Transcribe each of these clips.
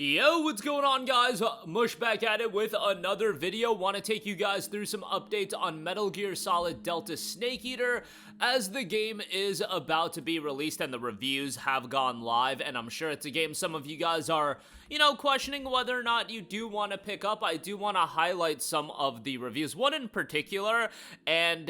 Yo, what's going on, guys? Mush back at it with another video. Want to take you guys through some updates on Metal Gear Solid Delta Snake Eater, as the game is about to be released and the reviews have gone live, and I'm sure it's a game some of you guys are, questioning whether or not you do want to pick up. I do want to highlight some of the reviews, one in particular, and,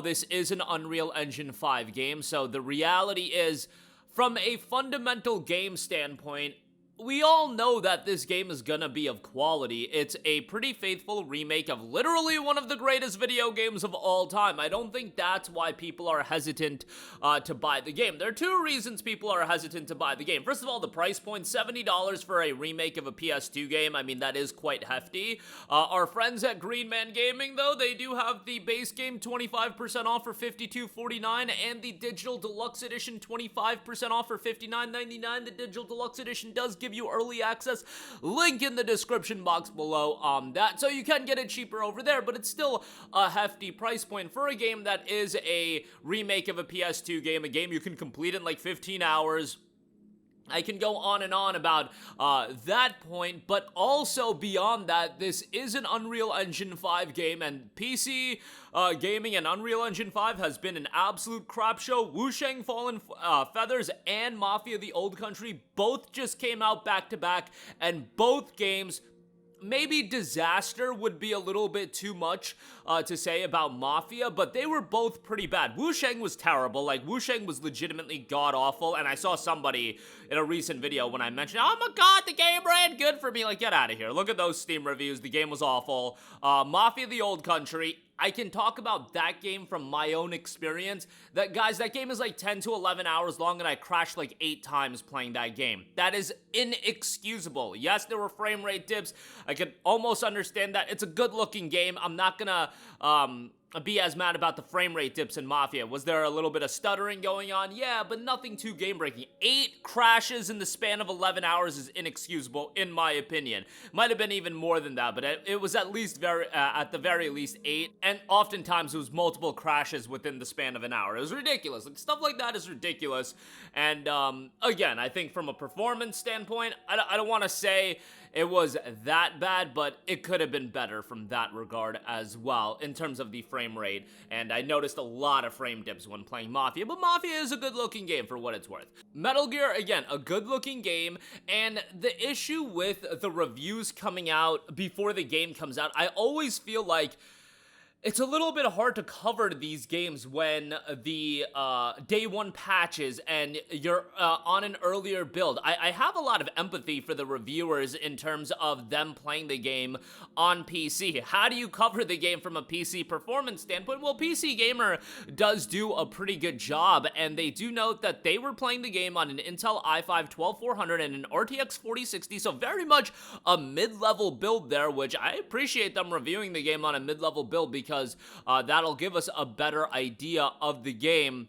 this is an Unreal Engine 5 game, so the reality is, from a fundamental game standpoint, we all know that this game is gonna be of quality. It's a pretty faithful remake of literally one of the greatest video games of all time. I don't think that's why people are hesitant to buy the game. There are two reasons people are hesitant to buy the game. First of all, the price point, $70 for a remake of a PS2 game. I mean, that is quite hefty. Our friends at Green Man Gaming, though, they do have the base game 25% off for $52.49 and the Digital Deluxe Edition 25% off for $59.99. The Digital Deluxe Edition does give you early access, link in the description box below on that, so you can get it cheaper over there, but it's still a hefty price point for a game that is a remake of a PS2 game, a game you can complete in like 15 hours. I can go on and on about that point, but also beyond that, this is an Unreal Engine 5 game, and PC gaming and Unreal Engine 5 has been an absolute crap show. Wusheng Fallen Feathers and Mafia the Old Country both just came out back to back, and both games, maybe disaster would be a little bit too much to say about Mafia, but they were both pretty bad. Wusheng was terrible. Like, Wusheng was legitimately god-awful, and I saw somebody in a recent video when I mentioned, oh my god, the game ran good for me. Like, get out of here. Look at those Steam reviews. The game was awful. Mafia the Old Country, I can talk about that game from my own experience. Guys, that game is like 10 to 11 hours long, and I crashed like 8 times playing that game. That is inexcusable. Yes, there were frame rate dips. I could almost understand that. It's a good-looking game. I'm not gonna be as mad about the frame rate dips in Mafia. Was there a little bit of stuttering going on? Yeah, but nothing too game-breaking. 8 crashes in the span of 11 hours is inexcusable, in my opinion. Might have been even more than that, but it was at least at the very least 8, and oftentimes it was multiple crashes within the span of an hour. It was ridiculous. Like, stuff like that is ridiculous, and again, I think from a performance standpoint, I don't want to say it was that bad, but it could have been better from that regard as well, in terms of the frame rate, and I noticed a lot of frame dips when playing Mafia, but Mafia is a good-looking game for what it's worth. Metal Gear, again, a good-looking game, and the issue with the reviews coming out before the game comes out, I always feel like it's a little bit hard to cover these games when the day one patches and you're on an earlier build. I have a lot of empathy for the reviewers in terms of them playing the game on PC. How do you cover the game from a PC performance standpoint? Well, PC Gamer does do a pretty good job, and they do note that they were playing the game on an Intel i5-12400 and an RTX 4060, so very much a mid-level build there, which I appreciate them reviewing the game on a mid-level build, because that'll give us a better idea of the game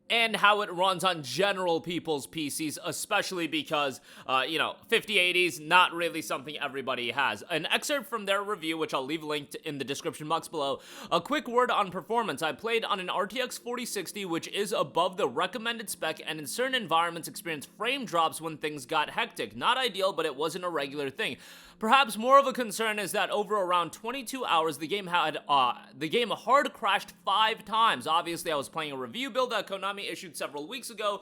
and how it runs on general people's PCs, especially because, 5080s, not really something everybody has. An excerpt from their review, which I'll leave linked in the description box below. A quick word on performance. I played on an RTX 4060, which is above the recommended spec, and in certain environments experienced frame drops when things got hectic. Not ideal, but it wasn't a regular thing. Perhaps more of a concern is that over around 22 hours, the game hard crashed 5 times. Obviously, I was playing a review build that Konami issued several weeks ago,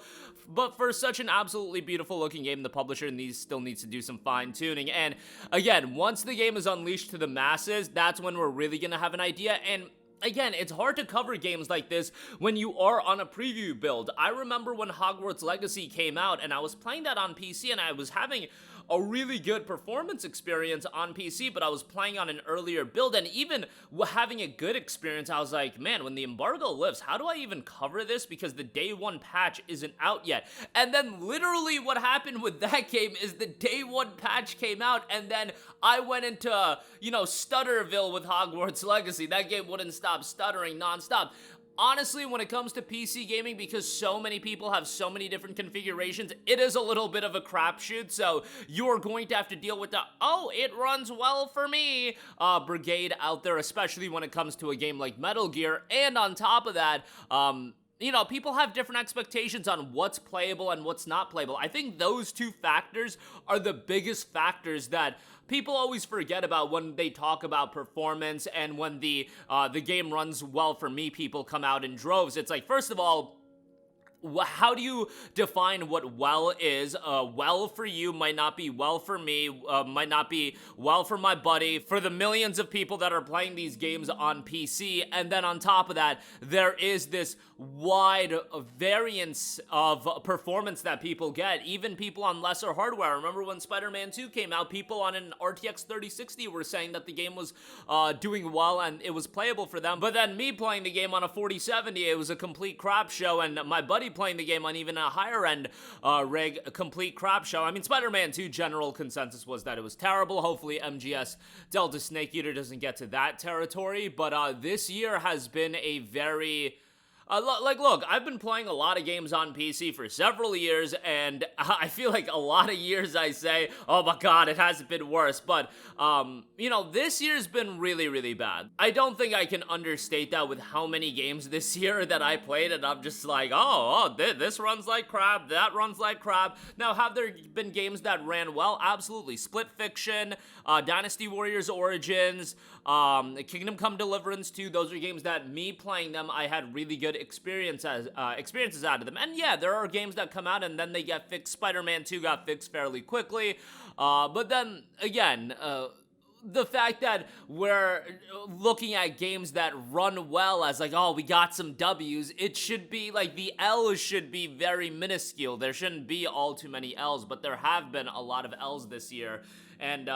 but for such an absolutely beautiful looking game, the publisher still needs to do some fine tuning. And again, once the game is unleashed to the masses, that's when we're really gonna have an idea. And again, it's hard to cover games like this when you are on a preview build. I remember when Hogwarts Legacy came out, and I was playing that on PC, and I was having a really good performance experience on PC, but I was playing on an earlier build, and even having a good experience, I was like, man, when the embargo lifts, how do I even cover this? Because the day one patch isn't out yet. And then literally what happened with that game is the day one patch came out, and then I went into, Stutterville with Hogwarts Legacy. That game wouldn't stop stuttering nonstop. Honestly, when it comes to PC gaming, because so many people have so many different configurations, it is a little bit of a crapshoot, so you're going to have to deal with the, oh, it runs well for me, brigade out there, especially when it comes to a game like Metal Gear. And on top of that, you know, people have different expectations on what's playable and what's not playable. I think those two factors are the biggest factors that people always forget about when they talk about performance, and when the game runs well for me, people come out in droves. It's like, first of all, how do you define what well is? Well for you might not be well for me, might not be well for my buddy, for the millions of people that are playing these games on PC. And then on top of that, there is this wide variance of performance that people get, even people on lesser hardware. Remember when Spider-Man 2 came out, people on an RTX 3060 were saying that the game was doing well and it was playable for them. But then me playing the game on a 4070, it was a complete crap show, and my buddy playing the game on even a higher end rig, a complete crap show. I mean, Spider-Man 2 general consensus was that it was terrible. Hopefully MGS Delta Snake Eater doesn't get to that territory, but this year has been a very... look, I've been playing a lot of games on PC for several years, and I feel like a lot of years I say, oh my god, it hasn't been worse, but, you know, this year's been really, really bad. I don't think I can understate that with how many games this year that I played, and I'm just like, this runs like crap, that runs like crap. Now, have there been games that ran well? Absolutely. Split Fiction, Dynasty Warriors Origins, Kingdom Come Deliverance 2, those are games that me playing them, I had really good experiences out of them. And yeah, there are games that come out and then they get fixed. Spider-Man 2 got fixed fairly quickly, but then again, the fact that we're looking at games that run well as like, oh, we got some W's, it should be like the L's should be very minuscule. There shouldn't be all too many L's, but there have been a lot of L's this year. And,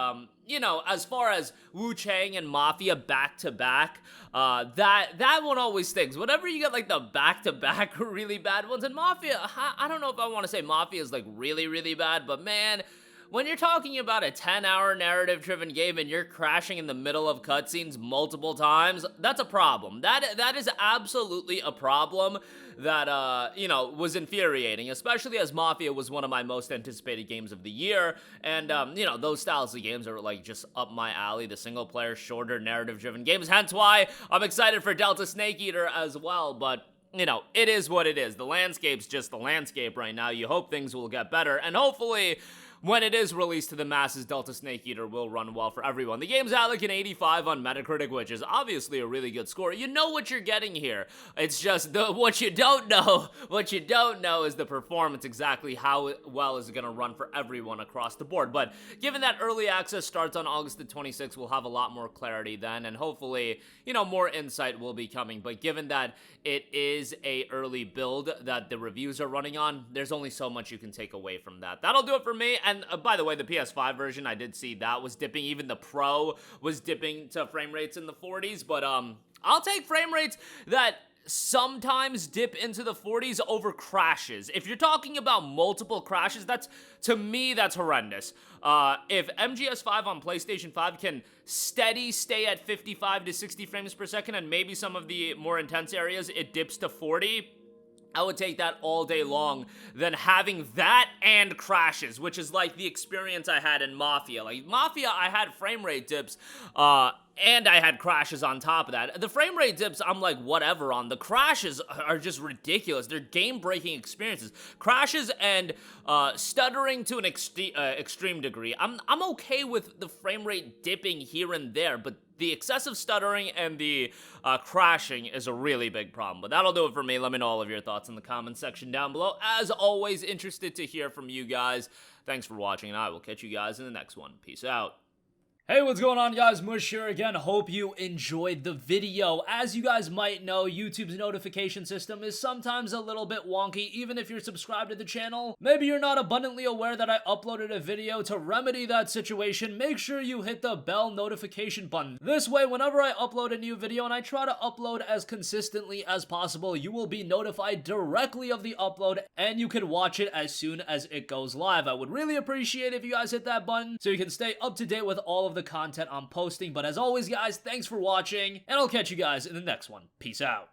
you know, as far as Wu Chang and Mafia back-to-back, that one always stings. Whenever you get, like, the back-to-back really bad ones, and Mafia, I don't know if I want to say Mafia is, like, really, really bad, but, man, when you're talking about a 10-hour narrative-driven game and you're crashing in the middle of cutscenes multiple times, that's a problem. That is absolutely a problem that, you know, was infuriating, especially as Mafia was one of my most anticipated games of the year, and, you know, those styles of games are, like, just up my alley, the single-player, shorter, narrative-driven games, hence why I'm excited for Delta Snake Eater as well, but... you know, it is what it is. The landscape's just the landscape right now. You hope things will get better, and hopefully, when it is released to the masses, Delta Snake Eater will run well for everyone. The game's at like an 85 on Metacritic, which is obviously a really good score. You know what you're getting here. It's just what you don't know is the performance, exactly how well is it going to run for everyone across the board. But given that early access starts on August the 26th, we'll have a lot more clarity then, and hopefully, you know, more insight will be coming. But given that it is a early build that the reviews are running on, there's only so much you can take away from that. That'll do it for me. And by the way, the PS5 version, I did see that was dipping. Even the Pro was dipping to frame rates in the 40s. But I'll take frame rates that sometimes dip into the 40s over crashes. If you're talking about multiple crashes, to me, that's horrendous. If MGS5 on PlayStation 5 can steady stay at 55 to 60 frames per second, and maybe some of the more intense areas, it dips to 40, I would take that all day long than having that and crashes, which is like the experience I had in Mafia. Like, Mafia, I had frame rate dips, and I had crashes on top of that. The frame rate dips, I'm like, whatever on. The crashes are just ridiculous. They're game-breaking experiences. Crashes and stuttering to an extreme degree. I'm okay with the frame rate dipping here and there, but the excessive stuttering and the crashing is a really big problem. But that'll do it for me. Let me know all of your thoughts in the comments section down below. As always, interested to hear from you guys. Thanks for watching, and I will catch you guys in the next one. Peace out. Hey, what's going on, guys? Mush here again. Hope you enjoyed the video. As you guys might know, YouTube's notification system is sometimes a little bit wonky, even if you're subscribed to the channel. Maybe you're not abundantly aware that I uploaded a video. To remedy that situation, make sure you hit the bell notification button. This way, whenever I upload a new video, and I try to upload as consistently as possible, you will be notified directly of the upload, and you can watch it as soon as it goes live. I would really appreciate if you guys hit that button so you can stay up to date with all of the content I'm posting. But as always, guys, thanks for watching, and I'll catch you guys in the next one. Peace out.